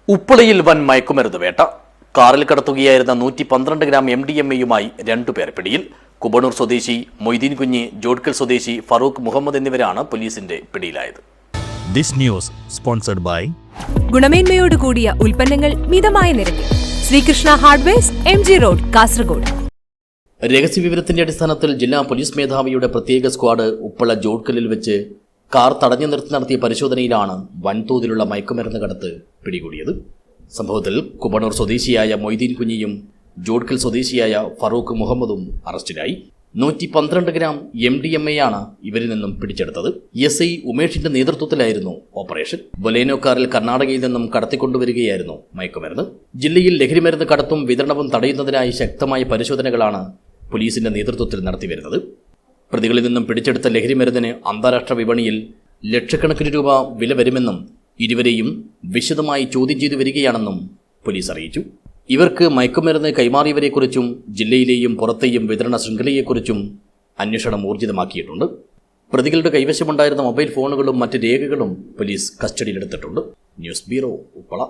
ഉപ്പളയിൽ വൻ മയക്കുമരുന്ന് വേട്ട. കാറിൽ കടത്തുകയായിരുന്ന 112 ഗ്രാം MDMA-യുമായി രണ്ടുപേർ പിടിയിൽ. കുബണൂർ സ്വദേശി മൊയ്തീൻ കുഞ്ഞ്, ജോഡ്ക്കൽ സ്വദേശി ഫറൂഖ് മുഹമ്മദ് എന്നിവരാണ് പോലീസിന്റെ പിടിയിലായത്. This news sponsored by ഗുണമേന്മയോട് കൂടിയ ഉൽപ്പന്നങ്ങൾ മിതമായ നിരക്കിൽ Sreekrishna hardwares, MG road, Kasaragod. രഹസ്യവിവരത്തിന്റെ അടിസ്ഥാനത്തിൽ ജില്ലാ പോലീസ് മേധാവിയുടെ പ്രത്യേക സ്ക്വാഡ് ഉപ്പള ജോഡ്ക്കലിൽ വെച്ച് കാർ തടഞ്ഞു നിർത്തി നടത്തിയ പരിശോധനയിലാണ് വൻതോതിലുള്ള മയക്കുമരുന്ന് കടത്ത് പിടികൂടിയത്. സംഭവത്തിൽ കുബണൂർ സ്വദേശിയായ മൊയ്തീൻ കുഞ്ഞിയും ജോഡ്ക്കൽ സ്വദേശിയായ ഫറൂഖ് മുഹമ്മദും അറസ്റ്റിലായി. 112 ഗ്രാം MDMA-യാണ് ഇവരിൽ നിന്നും പിടിച്ചെടുത്തത്. SI ഉമേഷിന്റെ നേതൃത്വത്തിലായിരുന്നു ഓപ്പറേഷൻ. ബൊലേനോ കാറിൽ കർണാടകയിൽ നിന്നും കടത്തിക്കൊണ്ടുവരികയായിരുന്നു മയക്കുമരുന്ന്. ജില്ലയിൽ ലഹരിമരുന്ന് കടത്തും വിതരണവും തടയുന്നതിനായി ശക്തമായ പരിശോധനകളാണ് പോലീസിന്റെ നേതൃത്വത്തിൽ നടത്തിവരുന്നത്. പ്രതികളിൽ നിന്നും പിടിച്ചെടുത്ത ലഹരിമരുന്നിന് അന്താരാഷ്ട്ര വിപണിയിൽ ലക്ഷക്കണക്കിന് രൂപ വില വരുമെന്നും ഇരുവരെയും വിശദമായി ചോദ്യം ചെയ്തു വരികയാണെന്നും പോലീസ് അറിയിച്ചു. ഇവർക്ക് മയക്കുമരുന്ന് കൈമാറിയവരെക്കുറിച്ചും ജില്ലയിലെയും പുറത്തെയും വിതരണ ശൃംഖലയെക്കുറിച്ചും അന്വേഷണം ഊർജിതമാക്കിയിട്ടുണ്ട്. പ്രതികളുടെ കൈവശമുണ്ടായിരുന്ന മൊബൈൽ ഫോണുകളും മറ്റ് രേഖകളും പോലീസ് കസ്റ്റഡിയിലെടുത്തിട്ടുണ്ട്. News bureau, Uppala.